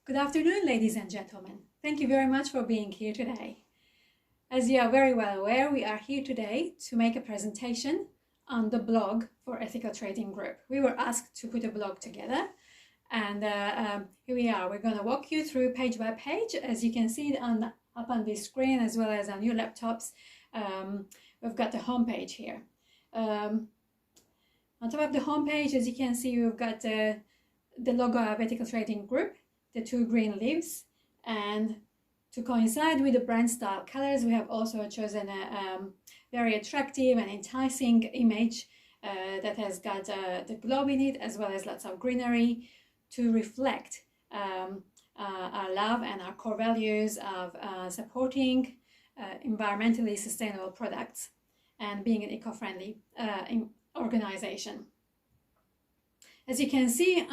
Good afternoon, ladies and gentlemen. Thank you very much for being here today. As you are very well aware, we are here today to make a presentation on the blog for Ethical Trading Group. We were asked to put a blog together, and here we are. We're going to walk you through page by page. As you can see up on the screen, as well as on your laptops, we've got the homepage here. On top of the homepage, as you can see, we've got the logo of Ethical Trading Group, the two green leaves, and to coincide with the brand style colors, we have also chosen a very attractive and enticing image that has got the globe in it, as well as lots of greenery to reflect our love and our core values of supporting environmentally sustainable products and being an eco-friendly organization. As you can see,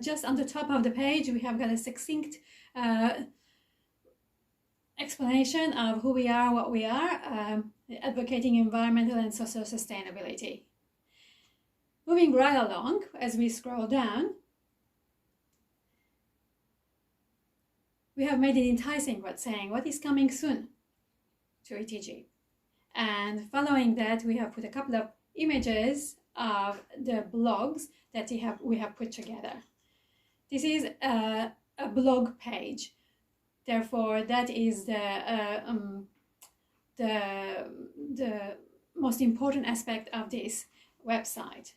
just on the top of the page, we have got a succinct explanation of who we are, what we are, advocating environmental and social sustainability. Moving right along, as we scroll down, we have made it enticing by saying what is coming soon to ETG. And following that, we have put a couple of images of the blogs that we have put together. This is a blog page. Therefore, that is the most important aspect of this website.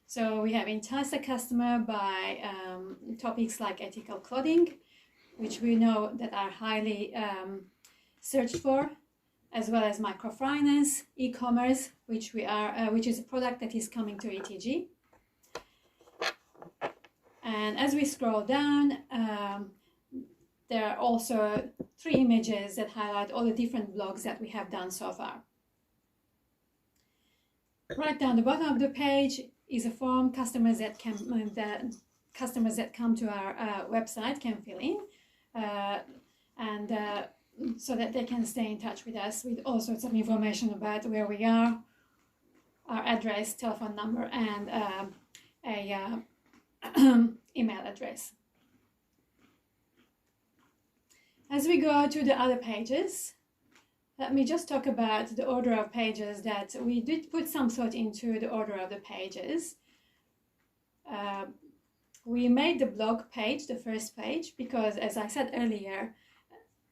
So we have enticed the customer by topics like ethical clothing, which we know that are highly searched for, as well as microfinance, e-commerce, which is a product that is coming to ETG. And as we scroll down, there are also 3 images that highlight all the different blogs that we have done so far. Right down the bottom of the page is a form customers that come to our website can fill in, so that they can stay in touch with us with all sorts of information about where we are, our address, telephone number, and a email address. As we go to the other pages, let me just talk about the order of pages. That we did put some thought into the order of the pages. We made the blog page the first page because, as I said earlier,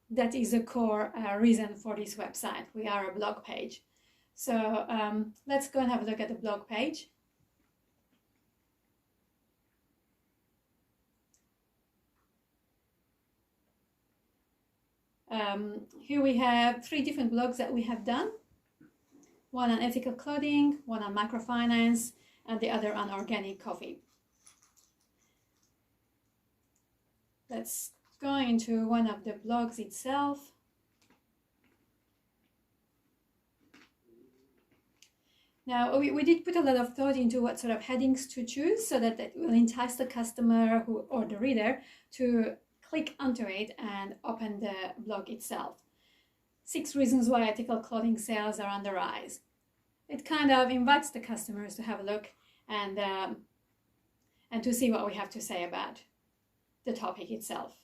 that is a core reason for this website. We are a blog page. So let's go and have a look at the blog page. Here we have 3 different blogs that we have done. One on ethical clothing, one on microfinance, and the other on organic coffee. Let's go into one of the blogs itself. Now, we did put a lot of thought into what sort of headings to choose so that it will entice the customer or the reader to click onto it and open the blog itself. 6 reasons why ethical clothing sales are on the rise. It kind of invites the customers to have a look and to see what we have to say about the topic itself.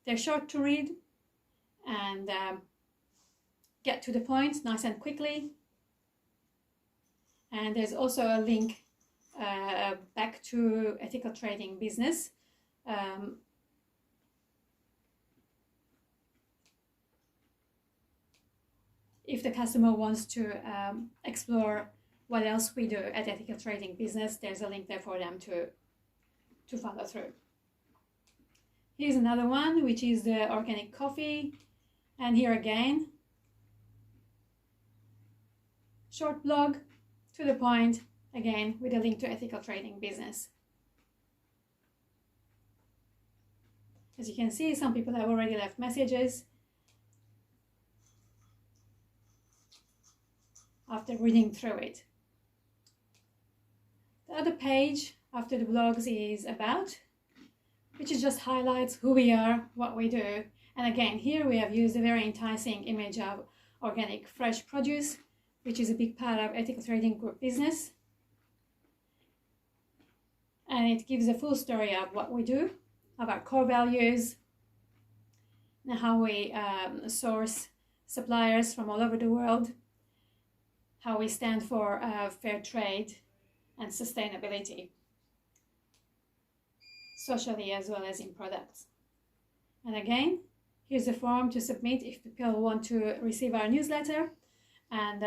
They're short to read and get to the point nice and quickly. And there's also a link back to ethical trading business. If the customer wants to explore what else we do at Ethical Trading Business, there's a link there for them to follow through. Here's another one, which is the organic coffee. And here again, short blog, to the point, again, with a link to Ethical Trading Business. As you can see, some people have already left messages after reading through it. The other page after the blogs is about, which is just highlights who we are, what we do. And again, here we have used a very enticing image of organic fresh produce, which is a big part of Ethical Trading Group business. And it gives a full story of what we do of our core values, and how we source suppliers from all over the world, how we stand for fair trade and sustainability, socially as well as in products. And again, here's a form to submit if people want to receive our newsletter and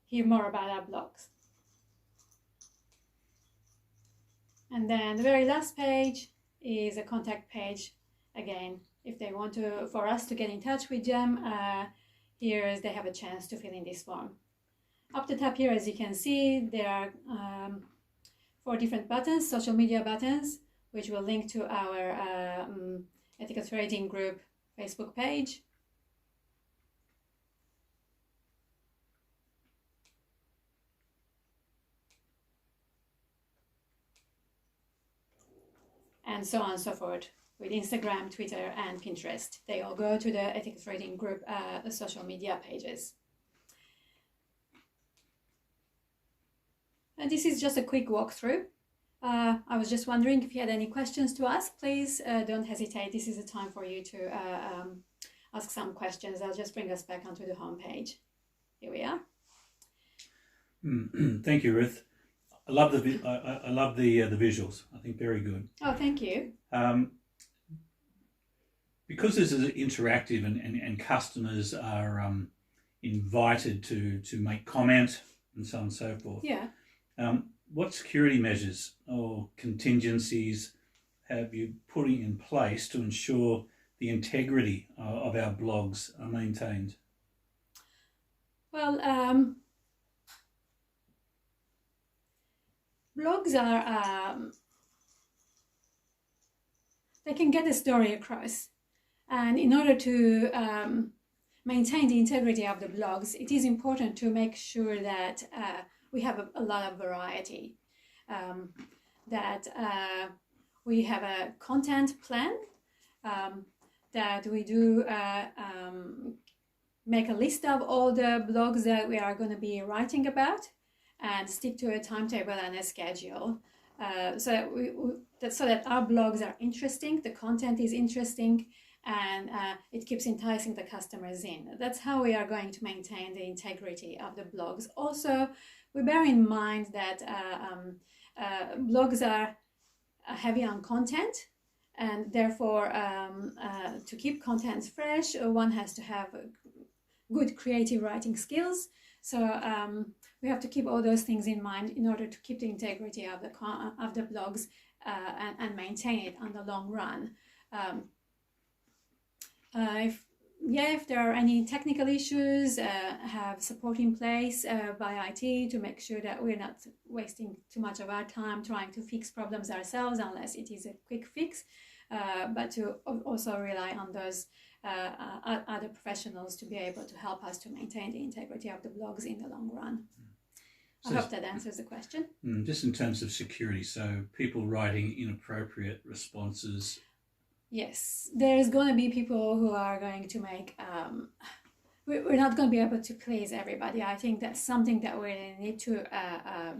hear more about our blogs. And then the very last page is a contact page. Again, if they want for us to get in touch with them, they have a chance to fill in this form. Up the top here, as you can see, there are 4 different buttons, social media buttons, which will link to our Ethical Trading Group Facebook page. And so on and so forth with Instagram, Twitter, and Pinterest. They all go to the Ethical Trading Group social media pages. And this is just a quick walkthrough. I was just wondering if you had any questions to ask. Please don't hesitate. This is a time for you to ask some questions. I'll just bring us back onto the home page. Here we are. Thank you, Ruth. I love the visuals. I think very good. Oh, thank you. Because this is interactive and customers are invited to make comment and so on and so forth. Yeah. What security measures or contingencies have you putting in place to ensure the integrity of our blogs are maintained? Well, blogs are, they can get a story across. And in order to maintain the integrity of the blogs, it is important to make sure that we have a lot of variety, that we have a content plan, that we do make a list of all the blogs that we are going to be writing about and stick to a timetable and a schedule, so that our blogs are interesting, the content is interesting, and it keeps enticing the customers in. That's how we are going to maintain the integrity of the blogs. Also, we bear in mind that blogs are heavy on content, and therefore to keep content fresh, one has to have good creative writing skills. So we have to keep all those things in mind in order to keep the integrity of the blogs and maintain it on the long run. If there are any technical issues, have support in place by IT to make sure that we're not wasting too much of our time trying to fix problems ourselves unless it is a quick fix, but to also rely on those other professionals to be able to help us to maintain the integrity of the blogs in the long run. I hope that answers the question. Just in terms of security, so people writing inappropriate responses. Yes, there's going to be people who are going to make, we're not going to be able to please everybody. I think that's something that we need to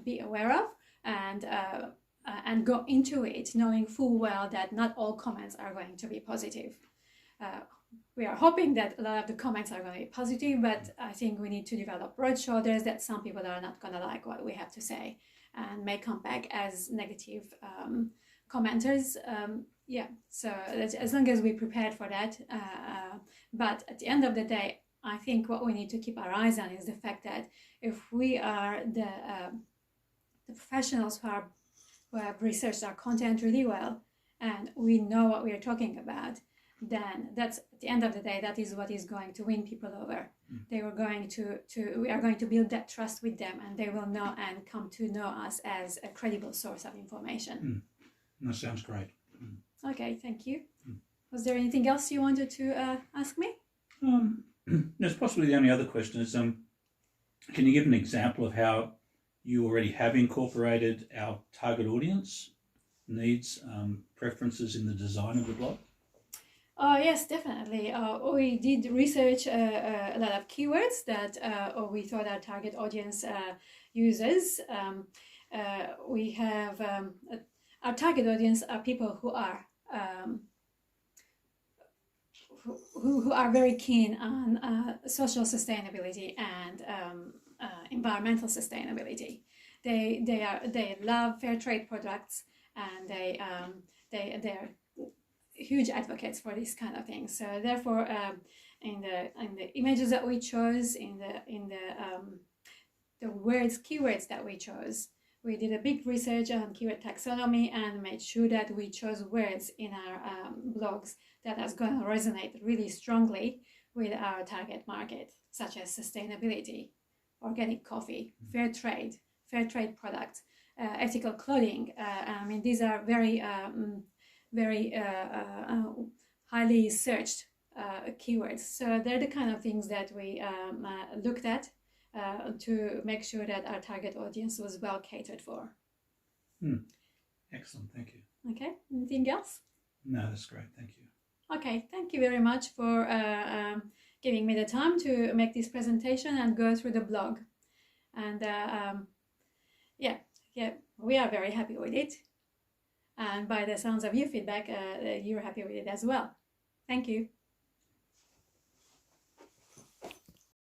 be aware of and go into it knowing full well that not all comments are going to be positive. We are hoping that a lot of the comments are going to be positive, but I think we need to develop broad shoulders that some people are not going to like what we have to say and may come back as negative commenters. So as long as we're prepared for that, but at the end of the day, I think what we need to keep our eyes on is the fact that if we are the professionals who have researched our content really well and we know what we are talking about, then that's at the end of the day, that is what is going to win people over. We are going to build that trust with them, and they will know and come to know us as a credible source of information. That sounds great. Okay, thank you. Was there anything else you wanted to ask me? That's possibly the only other question is, can you give an example of how you already have incorporated our target audience needs, preferences in the design of the blog? Yes, definitely. We did research a lot of keywords that we thought our target audience uses. We have our target audience are people who are who are very keen on social sustainability and environmental sustainability. They love fair trade products, and they're huge advocates for this kind of thing. So therefore, in the images that we chose, in the keywords that we chose, we did a big research on keyword taxonomy and made sure that we chose words in our blogs that is going to resonate really strongly with our target market, such as sustainability, organic coffee, fair trade products, ethical clothing. I mean, these are very highly searched keywords. So they're the kind of things that we looked at to make sure that our target audience was well catered for. Excellent, thank you. Okay, anything else? No, that's great, thank you. Okay, thank you very much for giving me the time to make this presentation and go through the blog. And yeah, we are very happy with it. And by the sounds of your feedback, you're happy with it as well. Thank you.